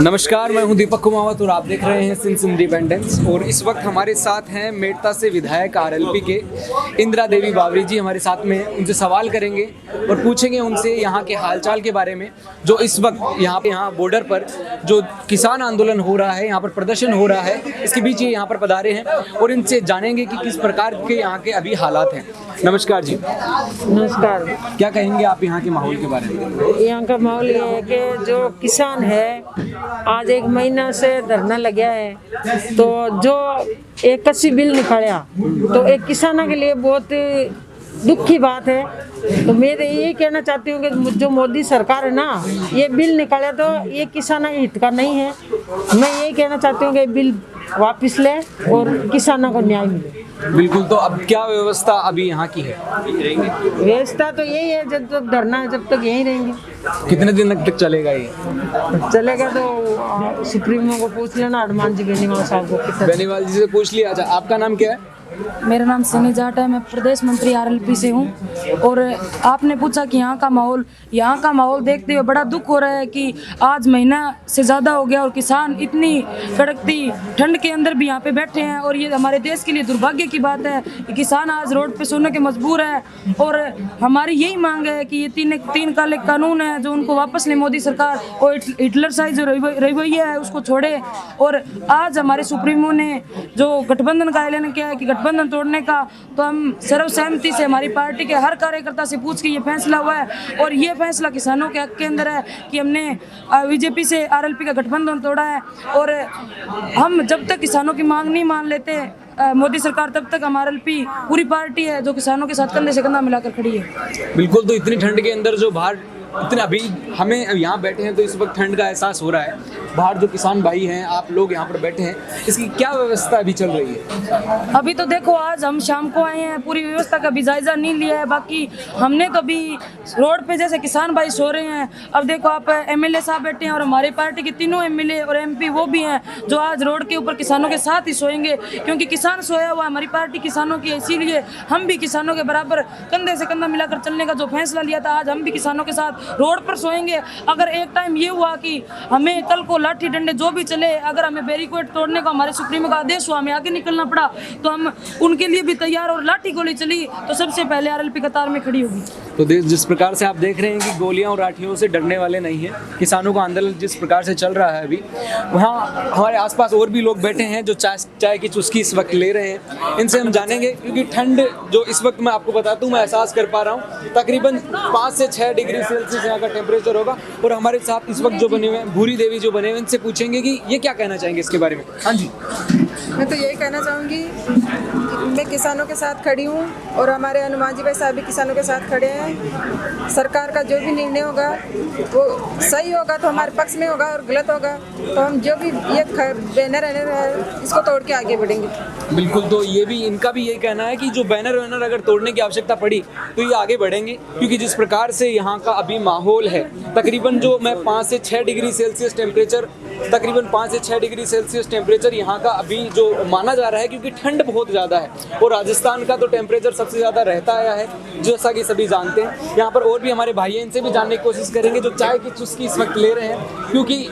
नमस्कार, मैं हूं दीपक कुमावत और आप देख रहे हैं सिंस इंडिपेंडेंस। और इस वक्त हमारे साथ हैं मेड़ता से विधायक आरएलपी के इंदिरा देवी बावरी जी हमारे साथ में हैं। उनसे सवाल करेंगे और पूछेंगे उनसे यहाँ के हालचाल के बारे में, जो इस वक्त यहाँ बॉर्डर पर जो किसान आंदोलन हो रहा है, यहाँ पर प्रदर्शन हो रहा है, इसके बीच ये यहाँ पर पधारे हैं और इनसे जानेंगे कि किस प्रकार के यहाँ के अभी हालात हैं। नमस्कार जी। नमस्कार। क्या कहेंगे आप यहाँ के माहौल के बारे में? यहाँ का माहौल ये है कि जो किसान है आज 1 महीना से धरना लगा है, तो जो एक कृषि बिल निकाला तो एक किसानों के लिए बहुत दुख की बात है। तो मैं ये कहना चाहती हूँ कि जो मोदी सरकार है ना, ये बिल निकाला तो ये किसानों के हित का नहीं है। मैं यही कहना चाहती हूँ कि बिल वापस ले और किसानों को न्याय मिले। बिल्कुल। तो अब क्या व्यवस्था अभी यहाँ की है? व्यवस्था तो यही है, जब तक धरना है जब तक यहीं रहेंगे। कितने दिन तक चलेगा ये? चलेगा तो सुप्रीमो को पूछ लेना, हनुमान जी बेनीवाल साहब को। बेनीवाल जी से पूछ लिया। अच्छा, आपका नाम क्या है? मेरा नाम सनी जाट है, मैं प्रदेश मंत्री आरएलपी से हूँ। और आपने पूछा कि यहाँ का माहौल देखते हुए बड़ा दुख हो रहा है कि आज महीना से ज़्यादा हो गया और किसान इतनी कड़कती ठंड के अंदर भी यहाँ पे बैठे हैं। और ये हमारे देश के लिए दुर्भाग्य की बात है कि किसान आज रोड पे सोने के मजबूर है। और हमारी यही मांग है कि ये तीन काले कानून है जो उनको वापस ले मोदी सरकार, और हिटलर साइज जो रवैया है उसको छोड़े। और आज हमारे सुप्रीमो ने जो गठबंधन का ऐलान किया है कि गठबंधन तोड़ने का, तो हम सर्वसहमति से हमारी पार्टी के हर कार्यकर्ता से पूछ के ये फैसला हुआ है। और ये फैसला किसानों के हक के अंदर है कि हमने बीजेपी से आरएलपी का गठबंधन तोड़ा है। और हम जब तक किसानों की मांग नहीं मान लेते मोदी सरकार, तब तक हमारा आरएलपी पूरी पार्टी है जो किसानों के साथ कंधे से कंधा मिलाकर खड़ी है। बिल्कुल। तो इतनी ठंड के अंदर जो बाहर इतने अभी हमें यहाँ बैठे हैं तो इस वक्त ठंड का एहसास हो रहा है। बाहर जो किसान भाई हैं, आप लोग यहाँ पर बैठे हैं, इसकी क्या व्यवस्था अभी चल रही है? अभी तो देखो, आज हम शाम को आए हैं, पूरी व्यवस्था का भी जायजा नहीं लिया है। बाकी हमने तो अभी रोड पे जैसे किसान भाई सो रहे हैं, अब देखो आप एमएलए साहब बैठे हैं और हमारी पार्टी के तीनों एमएलए और एमपी वो भी हैं जो आज रोड के ऊपर किसानों के साथ ही सोएंगे, क्योंकि किसान सोया हुआ हमारी पार्टी किसानों की है। इसीलिए हम भी किसानों के बराबर कंधे से कंधा मिलाकर चलने का जो फैसला लिया था, आज हम भी किसानों के साथ रोड पर सोएंगे। अगर एक टाइम ये हुआ कि हमें कल को लाठी डंडे जो भी चले, अगर हमें बैरिकेड तोड़ने का हमारे सुप्रीमो का आदेश हुआ, हमें आगे निकलना पड़ा, तो हम उनके लिए भी तैयार। और लाठी गोली चली तो सबसे पहले आरएलपी कतार में खड़ी होगी। तो जिस प्रकार से आप देख रहे हैं कि गोलियां और लाठियों से डरने वाले नहीं हैं, किसानों का आंदोलन जिस प्रकार से चल रहा है अभी, वहाँ हमारे आसपास और भी लोग बैठे हैं जो चाय की चुस्की इस वक्त ले रहे हैं। इनसे हम जानेंगे, क्योंकि ठंड जो इस वक्त मैं आपको बताता हूँ, मैं एहसास कर पा रहा हूँ, तकरीबन 5 से 6 डिग्री सेल्सियस यहाँ का टेम्परेचर होगा। और हमारे साथ इस वक्त जो बने हुए हैं भूरी देवी जो बने हुए, इनसे पूछेंगे कि ये क्या कहना चाहेंगे इसके बारे में। हाँ जी। मैं तो यही कहना चाहूँगी कि मैं किसानों के साथ खड़ी हूँ और हमारे हनुमान जी भाई साहब भी किसानों के साथ खड़े हैं। सरकार का जो भी निर्णय होगा वो सही होगा तो हमारे पक्ष में होगा, और गलत होगा तो हम जो भी ये बैनर है इसको तोड़ के आगे बढ़ेंगे। बिल्कुल। तो ये भी इनका भी यही कहना है कि जो बैनर अगर तोड़ने की आवश्यकता पड़ी तो ये आगे बढ़ेंगे, क्योंकि जिस प्रकार से यहाँ का अभी माहौल है, तकरीबन जो मैं 5 से 6 डिग्री सेल्सियस टेम्परेचर, तकरीबन 5 से 6 डिग्री सेल्सियस टेम्परेचर यहाँ का अभी जो माना जा रहा है, क्योंकि ठंड बहुत ज़्यादा है। और राजस्थान का तो टेम्परेचर सबसे ज़्यादा रहता आया है, जैसा कि सभी जानते हैं। यहाँ पर और भी हमारे भाई हैं, इनसे भी जानने की कोशिश करेंगे जो चाय की चुस्की इस वक्त ले रहे हैं, क्योंकि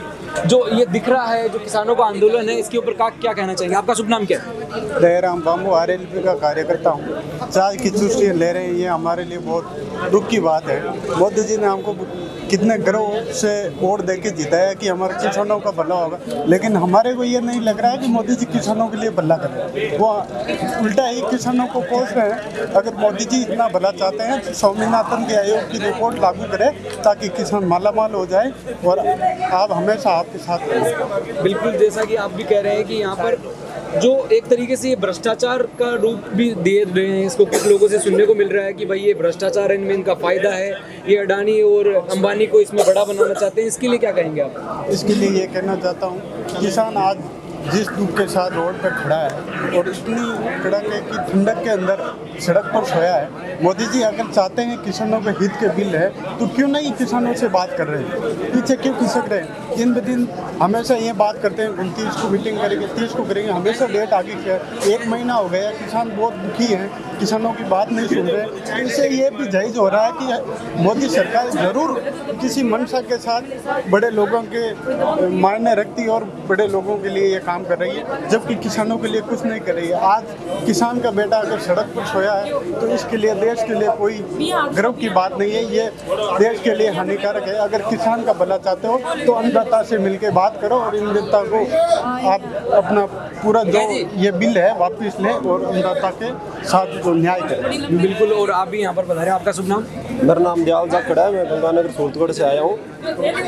जो ये दिख रहा है जो किसानों का आंदोलन है, इसके ऊपर क्या कहना चाहेंगे? आपका शुभ नाम क्या है? दयाराम बाबू, आरएलपी का कार्यकर्ता हूँ। चाय की चुस्की ले रहे हैं, ये हमारे लिए बहुत दुख की बात है। मोदी जी ने हमको कितने गर्व से वोट दे के जिताया कि हमारे किसानों का भला होगा, लेकिन हमारे को ये नहीं लग रहा है कि मोदी जी किसानों के लिए भला कर रहे हैं। वो उल्टा ही किसानों को कोस रहे हैं। अगर मोदी जी इतना भला चाहते हैं तो स्वामीनाथन के आयोग की रिपोर्ट लागू करें ताकि किसान मालामाल हो जाए, और आप हमेशा आपके साथ रहें। बिल्कुल। जैसा कि आप भी कह रहे हैं कि यहाँ पर जो एक तरीके से ये भ्रष्टाचार का रूप भी दे रहे हैं, इसको कुछ लोगों से सुनने को मिल रहा है कि भाई ये भ्रष्टाचार है, इनमें इनका फायदा है, ये अडानी और अंबानी को इसमें बड़ा बनाना चाहते हैं। इसके लिए क्या कहेंगे आप? इसके लिए ये कहना चाहता हूँ, किसान आज जिस दुख के साथ रोड पे खड़ा है और इतनी कड़ाके की ठंडक के अंदर सड़क पर सोया है। मोदी जी अगर चाहते हैं किसानों के हित के बिल है तो क्यों नहीं किसानों से बात कर रहे हैं, पीछे क्यों खिसक रहे हैं? दिन ब दिन हमेशा ये बात करते हैं 29 को मीटिंग करेंगे, 30 को करेंगे, हमेशा डेट आगे किया। 1 महीना हो गया, किसान बहुत दुखी हैं, किसानों की बात नहीं सुन रहे। तो इससे ये भी जायज़ हो रहा है कि मोदी सरकार ज़रूर किसी मंशा के साथ बड़े लोगों के मायने रखती है और बड़े लोगों के लिए ये काम कर रही है, जबकि किसानों के लिए कुछ नहीं कर रही है। आज किसान का बेटा अगर सड़क पर सोया है तो इसके लिए, देश के लिए कोई गर्व की बात नहीं है, ये देश के लिए हानिकारक है। अगर किसान का भला चाहते हो तो अन्नदाता से मिलकर बात करो और अन्नदाता को आप अपना पूरा जो ये बिल है वापस लें और अन्नदाता के साथ जो न्याय करें। बिल्कुल। और आप भी यहाँ पर पधारे, आपका शुभ नाम? मेरा नाम दयाल जाखड़ा है, मैं गंगानगर सूरतगढ़ से आया हूँ।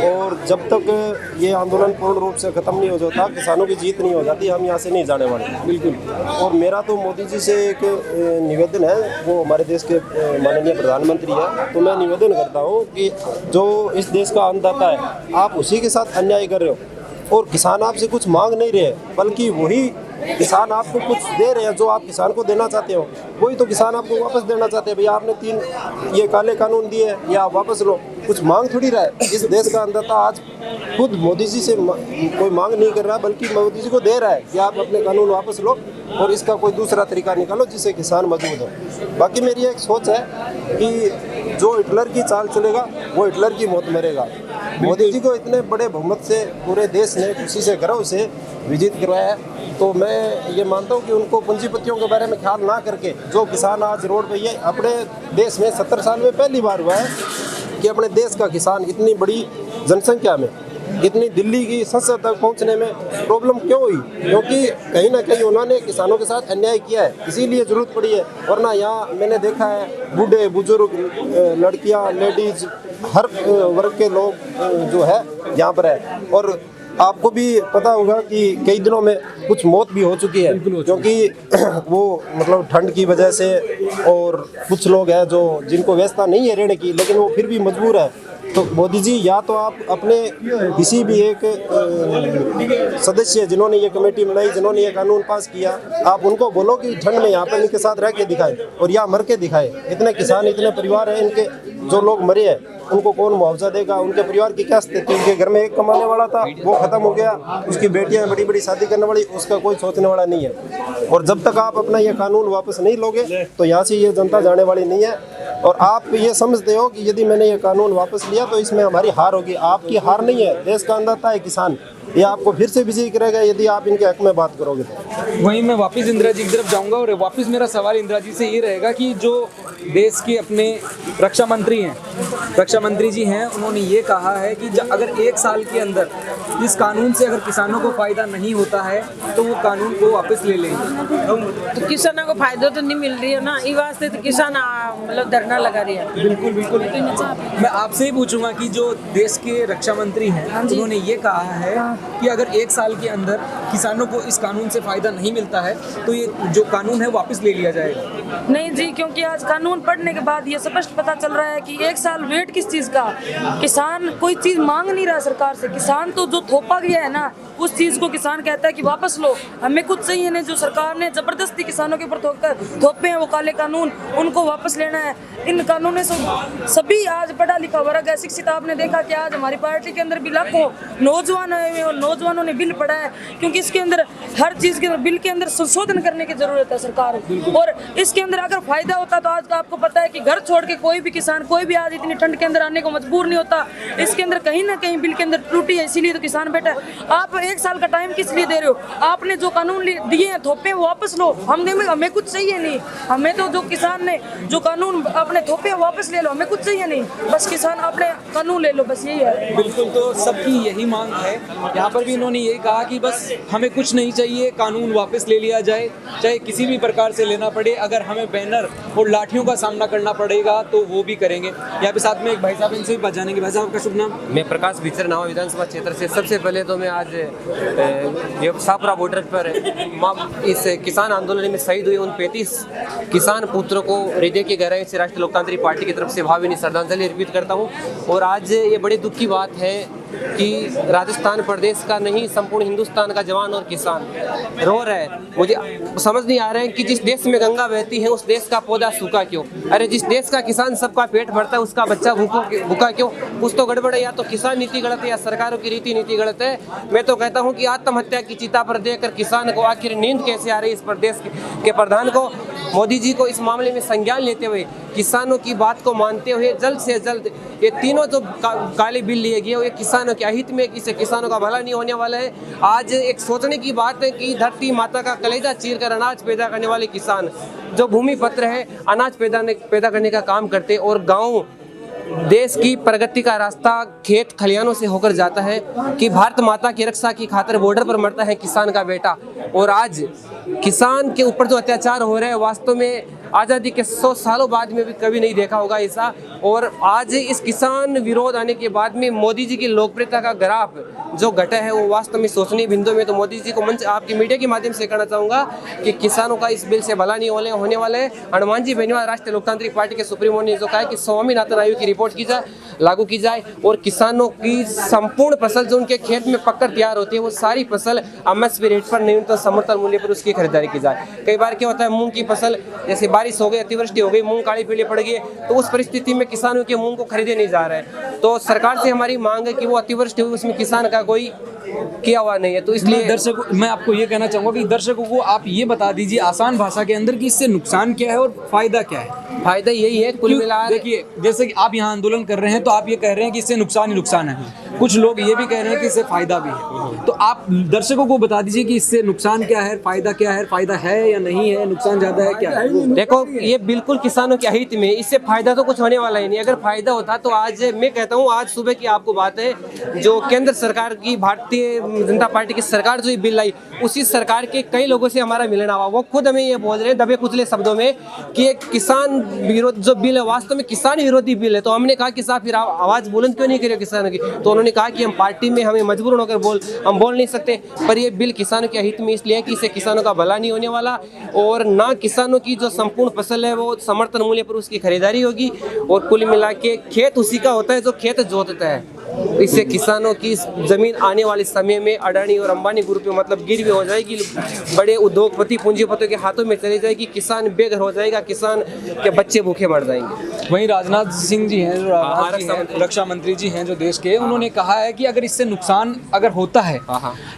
और जब तक ये आंदोलन पूर्ण रूप से ख़त्म नहीं हो जाता, किसानों की जीत नहीं हो जाती, हम यहाँ से नहीं जाने वाले। बिल्कुल। और मेरा तो मोदी जी से एक निवेदन है, वो हमारे देश के माननीय प्रधानमंत्री है, तो मैं निवेदन करता हूँ कि जो इस देश का अन्नदाता है, आप उसी के साथ अन्याय कर रहे हो और किसान आपसे कुछ मांग नहीं रहे, बल्कि वही किसान आपको कुछ दे रहे हैं जो आप किसान को देना चाहते हो, वही तो किसान आपको वापस देना चाहते हैं। भैया आपने 3 ये काले कानून दिए या आप वापस लो, कुछ मांग थोड़ी रहा है। इस देश का अन्नदाता आज खुद मोदी जी से कोई मांग नहीं कर रहा, बल्कि मोदी जी को दे रहा है कि आप अपने कानून वापस लो और इसका कोई दूसरा तरीका निकालो जिससे किसान मजबूत हो। बाकी मेरी एक सोच है कि जो हिटलर की चाल चलेगा वो हिटलर की मौत मरेगा। मोदी जी को इतने बड़े बहुमत से पूरे देश ने खुशी से गर्व से विजित करवाया है, तो मैं ये मानता हूँ कि उनको पूंजीपतियों के बारे में ख्याल ना करके जो किसान आज रोड पे, ये अपने देश में 70 साल में पहली बार हुआ है कि अपने देश का किसान इतनी बड़ी जनसंख्या में, इतनी दिल्ली की संसद तक पहुंचने में प्रॉब्लम क्यों हुई? क्योंकि कहीं ना कहीं उन्होंने किसानों के साथ अन्याय किया है, इसीलिए जरूरत पड़ी है। वरना यहाँ मैंने देखा है बूढ़े बुजुर्ग, लड़कियाँ, लेडीज, हर वर्ग के लोग जो है यहाँ पर है। और आपको भी पता होगा कि कई दिनों में कुछ मौत भी हो चुकी है, क्योंकि वो मतलब ठंड की वजह से। और कुछ लोग हैं जो जिनको व्यवस्था नहीं है रहने की, लेकिन वो फिर भी मजबूर है। तो मोदी जी, या तो आप अपने किसी भी एक सदस्य जिन्होंने ये कमेटी बनाई, जिन्होंने ये कानून पास किया, आप उनको बोलो कि ठंड में यहाँ पर इनके साथ रह के दिखाएं और या मर के दिखाएं। इतने किसान, इतने परिवार हैं इनके, जो लोग मरे हैं उनको कौन मुआवजा देगा? उनके परिवार की क्या स्थिति? उनके घर में एक कमाने वाला था, वो खत्म हो गया, उसकी बेटियां बड़ी बड़ी शादी करने वाली, उसका कोई सोचने वाला नहीं है। और जब तक आप अपना ये कानून वापस नहीं लोगे तो यहाँ से ये जनता जाने वाली नहीं है। और आप ये समझते हो कि यदि मैंने ये कानून वापस लिया तो इसमें हमारी हार होगी। आपकी हार नहीं है, देश का अन्नदाता है किसान, ये आपको फिर से विजयी करेगा यदि आप इनके हक में बात करोगे तो। वहीं मैं वापस इंदिरा जी की तरफ जाऊंगा और वापस मेरा सवाल इंदिरा जी से ये रहेगा कि जो देश के अपने रक्षा मंत्री हैं, रक्षा मंत्री जी हैं, उन्होंने ये कहा है कि अगर 1 साल के अंदर इस कानून से अगर किसानों को फायदा नहीं होता है तो वो कानून को वापस ले लेंगे। तो किसानों को फायदा तो नहीं मिल रही है ना, इस वास्ते तो किसान मतलब धरना लगा रही है। बिल्कुल बिल्कुल। मैं आपसे ही पूछूंगा कि जो देश के रक्षा मंत्री हैं, उन्होंने ये कहा है कि अगर 1 साल के अंदर किसानों को इस कानून से फायदा नहीं मिलता है तो ये जो कानून है वापस ले लिया जाएगा। नहीं जी, क्योंकि आज कानून पढ़ने के बाद ये स्पष्ट पता चल रहा है कि 1 साल वेट किस चीज़ का? किसान कोई चीज़ मांग नहीं रहा सरकार से, किसान तो जो थोपा गया है ना उस चीज़ को किसान कहता है कि वापस लो, हमें कुछ चाहिए नहीं। जो सरकार ने जबरदस्ती किसानों के ऊपर थोपे हैं वो काले कानून, उनको वापस लेना है। इन कानूनों से सभी आज पढ़ा लिखा वर्ग है, शिक्षित। आपने देखा कि आज हमारी पार्टी के अंदर भी लाखों नौजवान आए हुए और नौजवानों ने बिल पढ़ा है, क्योंकि इसके अंदर हर चीज़ के अंदर बिल के अंदर संशोधन करने की जरूरत है सरकार। और इसके अंदर अगर फायदा होता तो आज आपको पता है कि घर छोड़ के कोई भी किसान, कोई भी आज इतनी ठंड के अंदर आने को मजबूर नहीं होता। इसके अंदर कहीं ना कहीं बिल के अंदर त्रुटि है, इसीलिए तो किसान बैठा है। आप 1 साल का टाइम किस लिए दे रहे हो? आपने जो कानून दिए हैं थोपे वापस लो, हमें कुछ चाहिए नहीं। हमें तो जो किसान ने जो कानून अपने थोपे वापस ले लो, हमें कुछ चाहिए नहीं, बस किसान अपने कानून ले लो, बस यही है। बिल्कुल, तो सबकी यही मांग है। यहाँ पर भी इन्होंने ये कहा कि बस हमें कुछ नहीं चाहिए, कानून वापस ले लिया जाए, चाहे किसी भी प्रकार से लेना पड़े। अगर हमें बैनर और लाठियों का सामना करना पड़ेगा तो वो भी करेंगे। यहाँ पे साथ में एक भाई साहब, इनसे भी पहचानेंगे। भाई साहब, आपका शुभ नाम? मैं प्रकाश बिचर नावा विधानसभा क्षेत्र से। सबसे पहले तो मैं आज ये सापुरा बॉर्डर पर इस किसान आंदोलन में शहीद हुए उन 35 किसान पुत्रों को हृदय की गहराई से राष्ट्रीय लोकतांत्रिक पार्टी की तरफ से भावभीनी श्रद्धांजलि अर्पित करता हूँ। और आज ये बड़े दुख की बात है कि राजस्थान प्रदेश का नहीं संपूर्ण हिंदुस्तान का जवान और किसान रो रहा है। मुझे समझ नहीं आ रहा है कि जिस देश में गंगा बहती है उस देश का पौधा सूखा क्यों? अरे जिस देश का किसान सबका पेट भरता है उसका बच्चा भूखा क्यों? कुछ तो गड़बड़ है, या तो किसान नीति गलत है या सरकारों की रीति नीति गलत है। मैं तो कहता हूँ कि आत्महत्या की चिता पर देकर किसान को आखिर नींद कैसे आ रही है इस प्रदेश के प्रधान को। मोदी जी को इस मामले में संज्ञान लेते हुए किसानों की बात को मानते हुए जल्द से जल्द ये तीनों जो काले बिल लिए गए ये किसानों के अहित में, इससे किसानों का भला नहीं होने वाला है। आज एक सोचने की बात है कि धरती माता का कलेजा चीर कर अनाज पैदा करने वाले किसान जो भूमि पत्र है अनाज पैदा करने का काम करते और गाँव देश की प्रगति का रास्ता खेत खलियानों से होकर जाता है कि भारत माता की रक्षा की खातिर बॉर्डर पर मरता है किसान का बेटा। और आज किसान के ऊपर जो अत्याचार हो रहे हैं वास्तव में आज़ादी के 100 सालों बाद में भी कभी नहीं देखा होगा ऐसा। और आज इस किसान विरोध आने के बाद में मोदी जी की लोकप्रियता का ग्राफ जो घटा है वो वास्तव में सोचनीय बिंदु में। तो मोदी जी को मंच आपके मीडिया के माध्यम से कहना चाहूँगा कि किसानों का इस बिल से भला नहीं होने वाला है। हनुमान जी बेनीवाल राष्ट्रीय लोकतांत्रिक पार्टी के सुप्रीमो ने जो कहा है कि स्वामीनाथन आयोग की रिपोर्ट की जाए, लागू की जाए और किसानों की संपूर्ण फसल जो उनके खेत में पककर तैयार होती है वो सारी फसल एमएसपी रेट पर न्यूनतम समर्थन मूल्य पर उसकी खरीदारी की जाए। कई बार क्या होता है मूंग की फसल जैसे बारिश हो गई, अतिवृष्टि हो गई, मूंग काली पीली पड़ गई तो उस परिस्थिति में किसानों के मूंग को खरीदे नहीं जा रहे हैं। तो सरकार से हमारी मांग है कि वो अतिवृष्टि हुई उसमें किसान का कोई किया हुआ नहीं है। तो इसलिए दर्शकों मैं आपको ये कहना चाहूँगा कि दर्शकों को आप ये बता दीजिए आसान भाषा के अंदर कि इससे नुकसान क्या है और फायदा क्या है। फायदा यही है कुल मिला देखिए जैसे कि आप यहाँ आंदोलन कर रहे हैं तो आप ये कह रहे हैं कि इससे नुकसान ही नुकसान है, कुछ लोग ये भी कह रहे हैं कि इससे फायदा भी है। तो आप दर्शकों को बता दीजिए कि इससे नुकसान क्या है, फायदा क्या है, फायदा है या नहीं है, नुकसान ज्यादा है क्या है। देखो ये बिल्कुल किसानों के हित में, इससे फायदा तो कुछ होने वाला ही नहीं। अगर फायदा होता तो आज मैं कहता हूँ आज सुबह की आपको बात है जो केंद्र सरकार की भारतीय जनता पार्टी की सरकार जो ये बिल लाई उसी सरकार के कई लोगों से हमारा मिलना हुआ। वो खुद हमें ये बोल रहे हैं दबे कुचले शब्दों में कि एक किसान विरोध जो बिल है वास्तव में किसान विरोधी बिल है। तो हमने कहा कि साहब फिर आवाज बुलंद क्यों नहीं करी किसानों की? तो उन्होंने कहा कि हम पार्टी में हमें मजबूर होकर हम बोल नहीं सकते। पर ये बिल किसानों के हित में इसलिए कि इससे किसानों का भला नहीं होने वाला और ना किसानों की जो संपूर्ण फसल है वो समर्थन मूल्य पर उसकी खरीदारी होगी। और कुल मिला के खेत उसी का होता है जो खेत जोतता है। इससे किसानों की जमीन आने वाले समय में अडानी और अंबानी ग्रुप में मतलब गिरवी हो जाएगी, बड़े उद्योगपति पूंजीपतियों के हाथों में चली जाएगी, किसान बेघर हो जाएगा, किसान के बच्चे भूखे मर जाएंगे। वहीं राजनाथ सिंह जी हैं जो रक्षा मंत्री जी हैं जो देश के, उन्होंने कहा है कि अगर इससे नुकसान अगर होता है,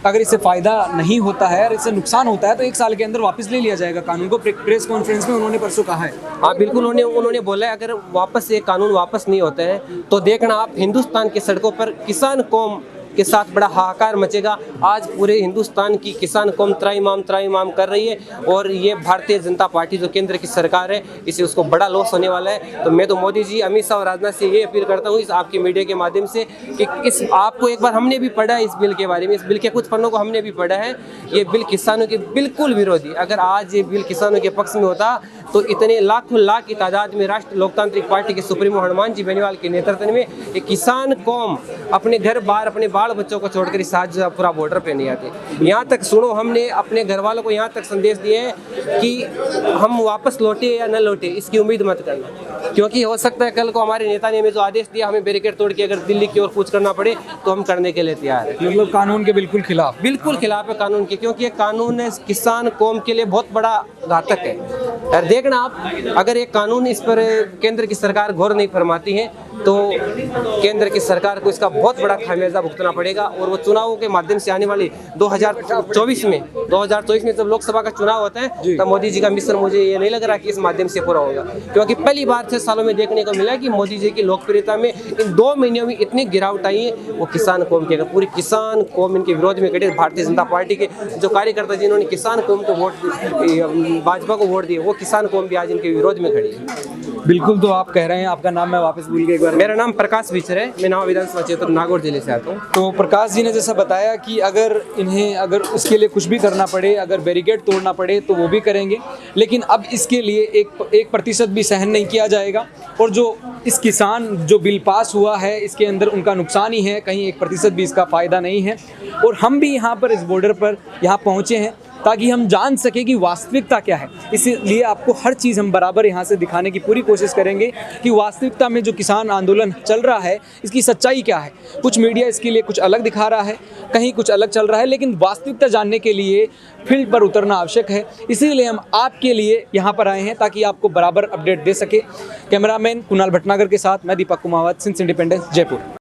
अगर इससे फायदा नहीं होता है और इससे नुकसान होता है तो 1 साल के अंदर वापस ले लिया जाएगा कानून को। प्रेस कॉन्फ्रेंस में उन्होंने परसों कहा है। हाँ बिल्कुल, उन्होंने बोला है अगर वापस ये कानून वापस नहीं होता है तो देखना आप हिंदुस्तान की सड़कों पर किसान कौम के साथ बड़ा हाहाकार मचेगा। आज पूरे हिंदुस्तान की किसान कौम त्राईमाम कर रही है और ये भारतीय जनता पार्टी जो केंद्र की सरकार है इसे उसको बड़ा लॉस होने वाला है। तो मैं तो मोदी जी, अमित शाह और राजनाथ से ये अपील करता हूँ इस आपके मीडिया के माध्यम से कि इस आपको एक बार हमने भी पढ़ा है इस बिल के बारे में, इस बिल के कुछ पन्नों को हमने भी पढ़ा है। ये बिल किसानों के बिल्कुल विरोधी, अगर आज ये बिल किसानों के पक्ष में होता तो इतने लाखों लाख की तादाद में राष्ट्रीय लोकतांत्रिक पार्टी के सुप्रीमो हनुमान जी बेनीवाल के नेतृत्व में एक किसान कौम अपने घर बार अपने बाल बच्चों को छोड़कर इस आज पूरा बॉर्डर पे नहीं आते। यहाँ तक सुनो, हमने अपने घर वालों को यहाँ तक संदेश दिए है कि हम वापस लौटे या न लौटे इसकी उम्मीद मत करना, क्योंकि हो सकता है कल को हमारे नेता ने हमें जो आदेश दिया हमें बैरिकेड तोड़ के अगर दिल्ली की ओर कूच करना पड़े तो हम करने के लिए तैयार है। मतलब कानून के बिल्कुल खिलाफ है कानून के, क्योंकि ये कानून है किसान कौम के लिए बहुत बड़ा घातक है। और देखना आप अगर ये कानून इस पर केंद्र की सरकार गौर नहीं फरमाती है तो केंद्र की सरकार को इसका बहुत बड़ा खामियाजा भुगतना पड़ेगा। और वो चुनावों के माध्यम से आने वाली 2024 में जब लोकसभा का चुनाव होता है तब मोदी जी का मिशन मुझे ये नहीं लग रहा कि इस माध्यम से पूरा होगा, क्योंकि पहली बार 6 सालों में देखने को मिला कि मोदी जी की लोकप्रियता में इन 2 महीनों में इतनी गिरावट आई है। वो किसान कौम की, पूरी किसान कौम इनके विरोध में खड़े, भारतीय जनता पार्टी के जो कार्यकर्ता जिन्होंने किसान कौम को वोट, भाजपा को वोट दिए, वो किसान कौम भी आज इनके विरोध में खड़ी है। बिल्कुल। तो आप कह रहे हैं, आपका नाम मैं वापस भूल गया एक बार। मेरा नाम प्रकाश विचर है, मैं नवा विधानसभा क्षेत्र नागौर जिले से आता हूँ। तो प्रकाश जी ने जैसा बताया कि अगर उसके लिए कुछ भी करना पड़े, अगर बैरिकेड तोड़ना पड़े तो वो भी करेंगे, लेकिन अब इसके लिए 1% भी सहन नहीं किया जाएगा। और जो इस किसान जो बिल पास हुआ है इसके अंदर उनका नुकसान ही है, कहीं 1% भी इसका फ़ायदा नहीं है। और हम भी यहाँ पर इस बॉर्डर पर यहाँ पहुँचे हैं ताकि हम जान सके कि वास्तविकता क्या है। इसलिए आपको हर चीज़ हम बराबर यहाँ से दिखाने की पूरी कोशिश करेंगे कि वास्तविकता में जो किसान आंदोलन चल रहा है इसकी सच्चाई क्या है। कुछ मीडिया इसके लिए कुछ अलग दिखा रहा है, कहीं कुछ अलग चल रहा है, लेकिन वास्तविकता जानने के लिए फील्ड पर उतरना आवश्यक है। इसीलिए हम आपके लिए यहाँ पर आए हैं ताकि आपको बराबर अपडेट दे सके। कैमरामैन कुणाल भटनागर के साथ मैं दीपक कुमावत, सिंस इंडिपेंडेंस, जयपुर।